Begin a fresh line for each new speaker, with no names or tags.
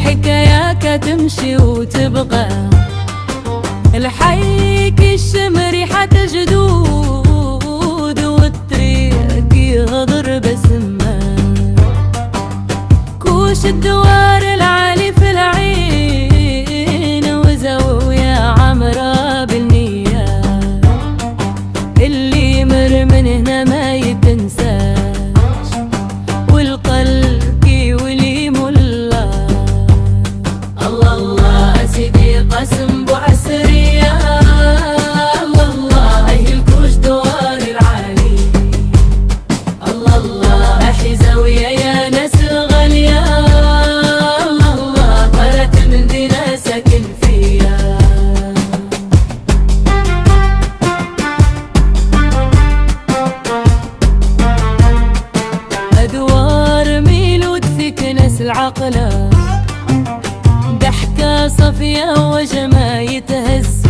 حكاياك تمشي وتبقى الحيك الشم ريحة جدود والطريق يغدر بسمة كوش الدوار العالي في العين وزاوية عمرة بالنية اللي يمر من هنا ما يتنساش والقلب يوليم الله الله الله سيدي قسم بو عسرية الله الله أهل الكوش دوار العالي الله الله أحي زاوية يا ناس الغالية الله الله طلعت من دينا ساكن فيها أدوار ميلود في كنس العقلة ضحكة صفية وجما يتهز